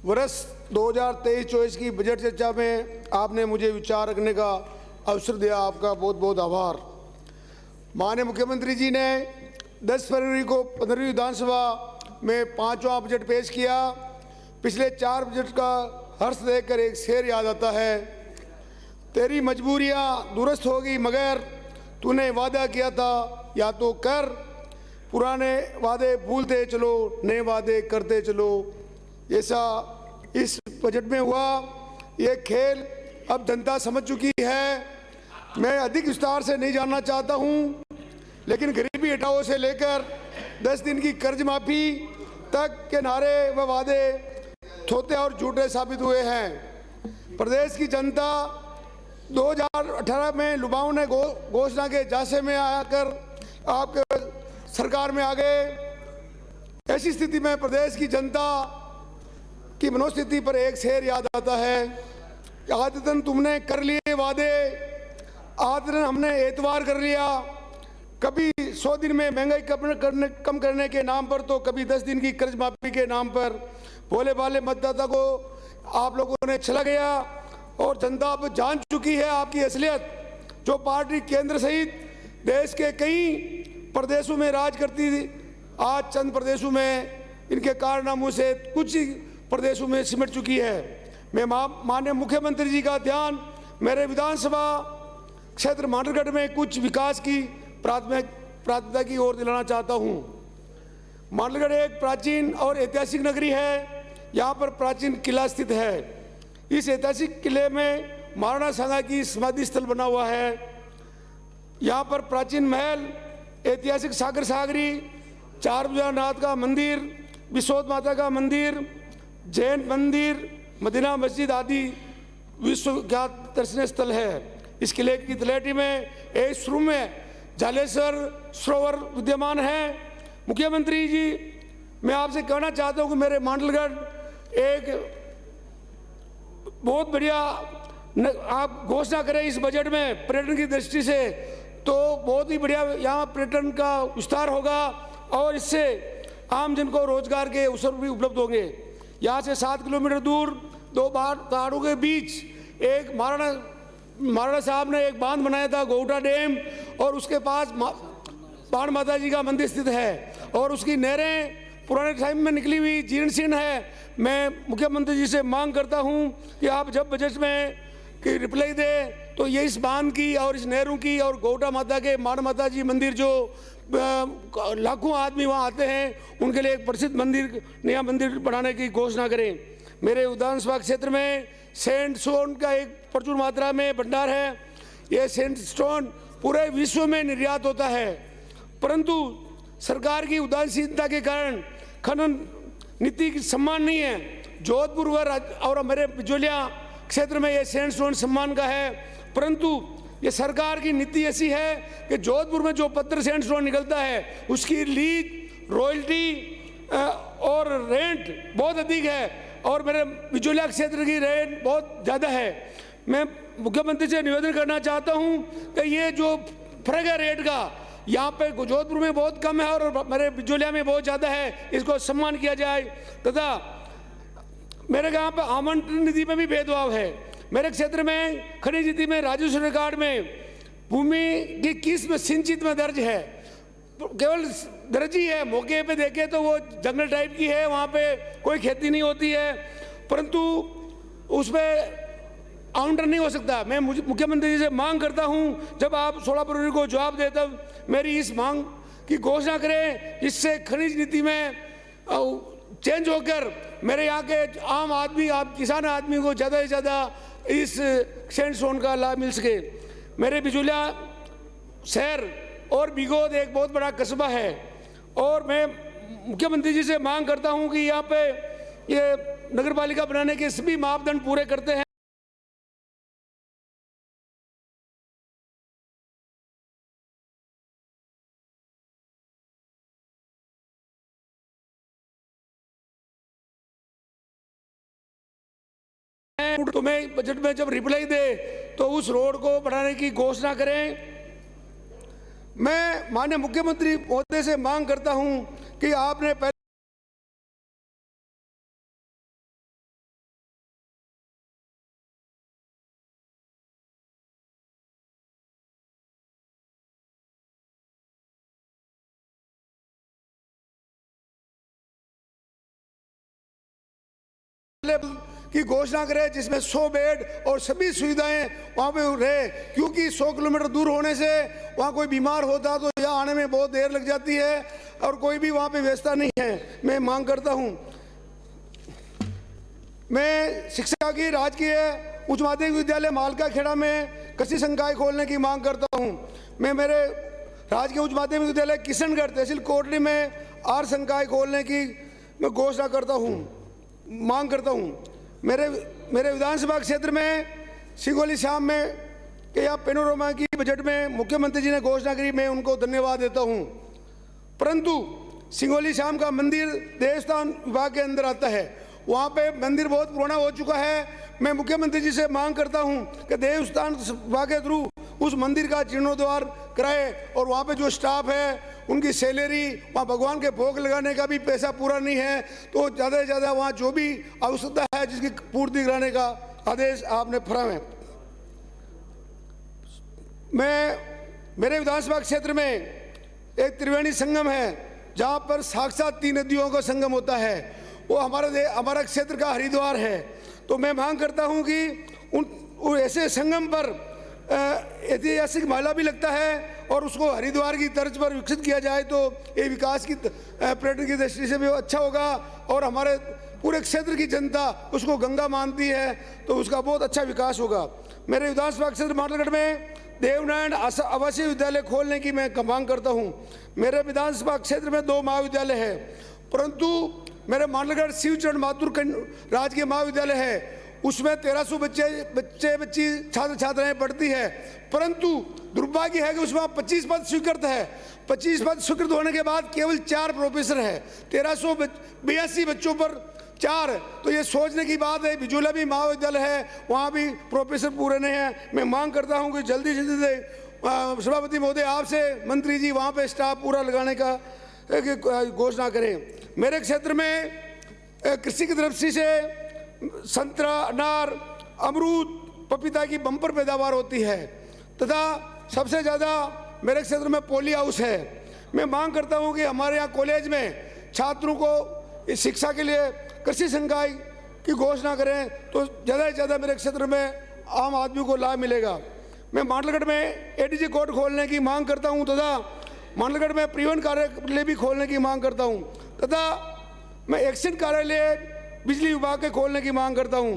वर्ष 2023-24 की बजट चर्चा में आपने मुझे विचार रखने का अवसर दिया, आपका बहुत बहुत आभार। माननीय मुख्यमंत्री जी ने 10 फरवरी को 15वीं विधानसभा में 5वां बजट पेश किया। पिछले 4 बजट का हर्ष देखकर एक शेर याद आता है, तेरी मजबूरियां दुरुस्त होगी मगर तूने वादा किया था या तो कर, पुराने वादे भूलते चलो नए वादे करते चलो। ऐसा इस बजट में हुआ। ये खेल अब जनता समझ चुकी है। मैं अधिक विस्तार से नहीं जानना चाहता हूं, लेकिन गरीबी हटाओ से लेकर 10 दिन की कर्ज माफी तक के नारे व वादे थोथे और झूठे साबित हुए हैं। प्रदेश की जनता 2018 में लुभाऊ ने घोषणा के झांसे में आकर आपके सरकार में आ गए। ऐसी स्थिति में प्रदेश की जनता की मनोस्थिति पर एक शेर याद आता है, आदतन तुमने कर लिए वादे, आदतन हमने एतवार कर लिया। कभी 100 दिन में महंगाई कम करने के नाम पर, तो कभी 10 दिन की कर्ज माफी के नाम पर भोले भाले मतदाता को आप लोगों ने छला गया। और जनता अब जान चुकी है आपकी असलियत। जो पार्टी केंद्र सहित देश के कई प्रदेशों में राज करती थी, आज चंद प्रदेशों में इनके कारनामों से कुछ प्रदेशों में सिमट चुकी है। मैं माननीय मुख्यमंत्री जी का ध्यान मेरे विधानसभा क्षेत्र मांडलगढ़ में कुछ विकास की प्राथमिकता की ओर दिलाना चाहता हूं। मांडलगढ़ एक प्राचीन और ऐतिहासिक नगरी है। यहाँ पर प्राचीन किला स्थित है। इस ऐतिहासिक किले में महाराणा सांगा की समाधि स्थल बना हुआ है। यहाँ पर प्राचीन महल, ऐतिहासिक सागर सागरी, चार भुजानाथ का मंदिर, विशोद माता का मंदिर, जैन मंदिर, मदीना मस्जिद आदि विश्वविख्यात दर्शनीय स्थल है। इस किले की तलहटी में एक शुरू में जालेश्वर सरोवर विद्यमान है। मुख्यमंत्री जी, मैं आपसे कहना चाहता हूं कि मेरे मांडलगढ़ एक बहुत बढ़िया आप घोषणा करें इस बजट में पर्यटन की दृष्टि से, तो बहुत ही बढ़िया यहाँ पर्यटन का विस्तार होगा और इससे आम जन को रोजगार के अवसर भी उपलब्ध होंगे। यहाँ से 7 किलोमीटर दूर 2 पहाड़ों के बीच एक महाराणा साहब ने एक बांध बनाया था, गोउटा डैम, और उसके पास पहाड़ माता जी का मंदिर स्थित है और उसकी नहरें पुराने टाइम में निकली हुई जीर्ण शीर्ण है। मैं मुख्यमंत्री जी से मांग करता हूं कि आप जब बजट में की रिप्लाई दे तो ये इस बांध की और इस नहरों की और गोउटा माता के महाराणा माता जी मंदिर, जो लाखों आदमी वहाँ आते हैं, उनके लिए एक प्रसिद्ध मंदिर, नया मंदिर बनाने की घोषणा करें। मेरे विधानसभा क्षेत्र में सैंड स्टोन का एक प्रचुर मात्रा में भंडार है। ये सैंड स्टोन पूरे विश्व में निर्यात होता है, परंतु सरकार की उदासीनता के कारण खनन नीति की सम्मान नहीं है। जोधपुर और मेरे बिजोलिया क्षेत्र में ये सैंड स्टोन सम्मान का है, परंतु ये सरकार की नीति ऐसी है कि जोधपुर में जो पत्थर सैंड स्टोन निकलता है उसकी लीज, रॉयल्टी और रेंट बहुत अधिक है और मेरे बिजोलिया क्षेत्र की रेंट बहुत ज़्यादा है। मैं मुख्यमंत्री से निवेदन करना चाहता हूं कि ये जो फर्क है रेट का, यहाँ पे जोधपुर में बहुत कम है और मेरे बिजोलिया में बहुत ज़्यादा है, इसको सम्मान किया जाए। तथा मेरे यहाँ पे आवंटन नीति में भी भेदभाव है। मेरे क्षेत्र में खनिज नीति में राजस्व रिकॉर्ड में भूमि की किस्म सिंचित में दर्ज है, केवल दर्ज ही है। मौके पे देखे तो वो जंगल टाइप की है, वहाँ पे कोई खेती नहीं होती है, परंतु उसमें आवंटन नहीं हो सकता। मैं मुख्यमंत्री जी से मांग करता हूं, जब आप 16 फरवरी को जवाब दें तब मेरी इस मांग की घोषणा करें, जिससे खनिज नीति में चेंज होकर मेरे यहाँ के आम आदमी, आप किसान आदमी को ज़्यादा से ज़्यादा इस सैंड स्टोन का लाभ मिल सके। मेरे बिजोलिया शहर और बिगोद एक बहुत बड़ा कस्बा है और मैं मुख्यमंत्री जी से मांग करता हूं कि यहाँ पे ये नगर पालिका बनाने के सभी मापदंड पूरे करते हैं। तो मैं बजट में जब रिप्लाई दे तो उस रोड को बढ़ाने की घोषणा करें। मैं माननीय मुख्यमंत्री महोदय से मांग करता हूं कि आपने पहले की घोषणा करे जिसमें 100 बेड और सभी सुविधाएं वहाँ पे रहे, क्योंकि 100 किलोमीटर दूर होने से वहाँ कोई बीमार होता तो यहाँ आने में बहुत देर लग जाती है और कोई भी वहाँ पे व्यवस्था नहीं है। मैं मांग करता हूँ, मैं शिक्षा की राजकीय उच्च माध्यमिक विद्यालय मालका खेड़ा में कृषि संकाय खोलने की मांग करता हूँ। मैं मेरे राजकीय उच्च माध्यमिक विद्यालय किशनगढ़ तहसील कोटली में आर संकाय खोलने की मैं घोषणा करता हूँ, मांग करता हूँ। मेरे विधानसभा क्षेत्र में सिंगोली श्याम में के या पेनोरमा की बजट में मुख्यमंत्री जी ने घोषणा करी, मैं उनको धन्यवाद देता हूँ। परंतु सिंगोली श्याम का मंदिर देवस्थान विभाग के अंदर आता है, वहाँ पे मंदिर बहुत पुराना हो चुका है। मैं मुख्यमंत्री जी से मांग करता हूँ कि देवस्थान विभाग के थ्रू उस मंदिर का जीर्णोद्धार कराए और वहाँ पे जो स्टाफ है उनकी सैलरी, वहाँ भगवान के भोग लगाने का भी पैसा पूरा नहीं है, तो ज़्यादा से ज़्यादा वहाँ जो भी आवश्यकता है जिसकी पूर्ति कराने का आदेश आपने फरमाए। मेरे विधानसभा क्षेत्र में एक त्रिवेणी संगम है जहाँ पर साक्षात 3 नदियों का संगम होता है, वो हमारा क्षेत्र का हरिद्वार है। तो मैं मांग करता हूँ कि उन ऐसे संगम पर ऐतिहासिक मेला भी लगता है और उसको हरिद्वार की तर्ज पर विकसित किया जाए तो ये विकास की पर्यटन की दृष्टि से भी अच्छा होगा और हमारे पूरे क्षेत्र की जनता उसको गंगा मानती है तो उसका बहुत अच्छा विकास होगा। मेरे विधानसभा क्षेत्र मांडलगढ़ में देवनारायण आवासीय विद्यालय खोलने की मैं मांग करता हूँ। मेरे विधानसभा क्षेत्र में 2 महाविद्यालय है, परंतु मेरे मांडलगढ़ शिवचरण माथुर राजकीय महाविद्यालय है, उसमें 1300 बच्ची छात्र छात्राएं पढ़ती है, परंतु दुर्भाग्य है कि उसमें 25 पद स्वीकृत है। 25 पद स्वीकृत होने के बाद केवल 4 प्रोफेसर है, 1382 बच्चों पर 4। तो ये सोचने की बात है। बिजोला भी महाविद्यालय है, वहाँ भी प्रोफेसर पूरे नहीं हैं। मैं मांग करता हूँ कि जल्दी से जल्दी सभापति महोदय आपसे मंत्री जी वहाँ पे स्टाफ पूरा लगाने का घोषणा करें। मेरे क्षेत्र में कृषि की दृष्टि से संतरा, अनार, अमरूद, पपीता की बम्पर पैदावार होती है तथा सबसे ज़्यादा मेरे क्षेत्र में पॉली हाउस है। मैं मांग करता हूं कि हमारे यहाँ कॉलेज में छात्रों को इस शिक्षा के लिए कृषि संकाय की घोषणा करें तो ज़्यादा से ज़्यादा मेरे क्षेत्र में आम आदमी को लाभ मिलेगा। मैं मांडलगढ़ में एडीजी कोर्ट खोलने की मांग करता हूँ तथा मांडलगढ़ में परिवहन कार्यालय भी खोलने की मांग करता हूँ तथा मैं एक्शन कार्यालय बिजली विभाग के खोलने की मांग करता हूं।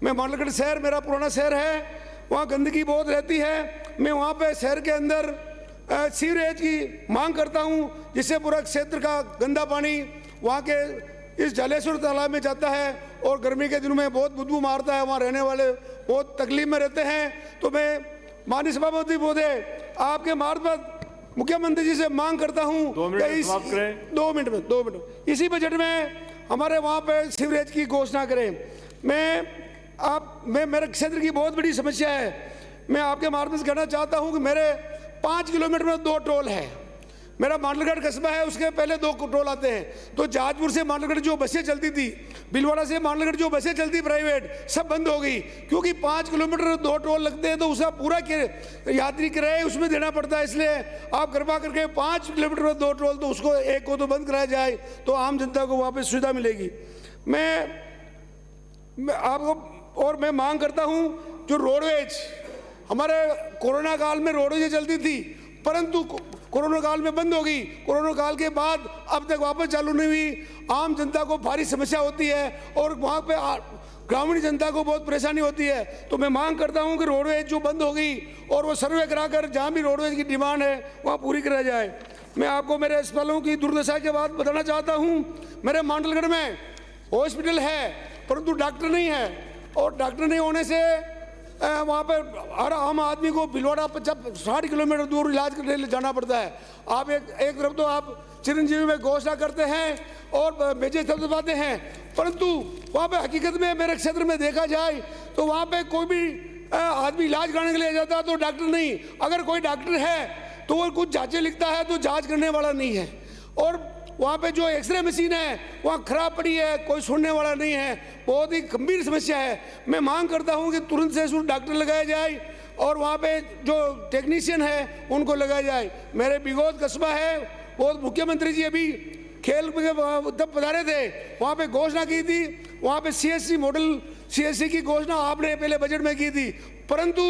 मैं मांडलगढ़ शहर मेरा पुराना शहर है, वहाँ गंदगी बहुत रहती है। मैं वहाँ पे शहर के अंदर सीवरेज की मांग करता हूं जिससे पूरा क्षेत्र का गंदा पानी वहाँ के इस जलेश्वर तालाब में जाता है और गर्मी के दिनों में बहुत बदबू मारता है, वहाँ रहने वाले बहुत तकलीफ में रहते हैं। तो मैं माननीय सभापति महोदय आपके मार्फत मुख्यमंत्री जी से मांग करता हूँ 2 मिनट इसी बजट में हमारे वहाँ पे सीवरेज की घोषणा करें। मेरे क्षेत्र की बहुत बड़ी समस्या है। मैं आपके मार्फत से कहना चाहता हूँ कि मेरे 5 किलोमीटर में 2 टोल है। मेरा मांडलगढ़ कस्बा है, उसके पहले 2 टोल आते हैं। तो जहाजपुर से मांडलगढ़ जो बसें चलती थी, बिलवाड़ा से मांडलगढ़ जो बसें चलती प्राइवेट, सब बंद हो गई क्योंकि 5 किलोमीटर 2 टोल लगते हैं तो उसका पूरा यात्री किराया उसमें देना पड़ता है। इसलिए आप कृपा करके 5 किलोमीटर में 2 टोल तो उसको एक को तो बंद कराया जाए तो आम जनता को वहाँ पर सुविधा मिलेगी। मैं आपको और मैं मांग करता हूँ जो रोडवेज हमारे कोरोना काल में रोडवेज चलती थी परंतु कोरोना काल में बंद हो गई। कोरोना काल के बाद अब तक वापस चालू नहीं हुई। आम जनता को भारी समस्या होती है और वहाँ पे ग्रामीण जनता को बहुत परेशानी होती है। तो मैं मांग करता हूँ कि रोडवेज जो बंद हो गई और वो सर्वे कराकर जहाँ भी रोडवेज की डिमांड है वहाँ पूरी कराई जाए। मैं आपको मेरे अस्पतालों की दुर्दशा के बाद बताना चाहता हूँ। मेरे मांडलगढ़ में हॉस्पिटल है परंतु डॉक्टर नहीं है और डॉक्टर नहीं होने से वहाँ पर हर आम आदमी को भिलवाड़ा 60 किलोमीटर दूर इलाज करने लिए जाना पड़ता है। आप एक तरफ तो आप चिरंजीवी में घोषणा करते हैं और मेजे दबाते हैं परंतु वहाँ पे हकीकत में मेरे क्षेत्र में देखा जाए तो वहाँ पे कोई भी आदमी इलाज कराने के लिए जाता है तो डॉक्टर नहीं, अगर कोई डॉक्टर है तो वो कुछ जाँचें लिखता है तो जाँच करने वाला नहीं है और वहाँ पे जो एक्सरे मशीन है वहाँ खराब पड़ी है, कोई सुनने वाला नहीं है। बहुत ही गंभीर समस्या है। मैं मांग करता हूँ कि तुरंत से डॉक्टर लगाया जाए और वहाँ पे जो टेक्नीशियन है उनको लगाया जाए। मेरे बिगोद कस्बा है, वो मुख्यमंत्री जी अभी खेल जब पधारे थे वहाँ पे घोषणा की थी, वहाँ पे सीएससी मॉडल, सीएससी की घोषणा आपने पहले बजट में की थी, परंतु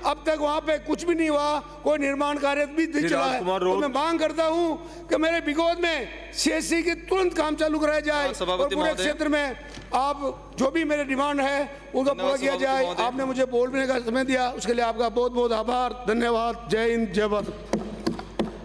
अब तक वहाँ पे कुछ भी नहीं हुआ, कोई निर्माण कार्य भी नहीं चला है। तो मैं मांग करता हूँ कि मेरे विरोध में सीएससी के तुरंत काम चालू कराया जाए और पूरे क्षेत्र में आप जो भी मेरे डिमांड है उनको पूरा किया जाए। आपने मुझे बोलने का समय दिया, उसके लिए आपका बहुत बहुत आभार, धन्यवाद। जय हिंद, जय भारत।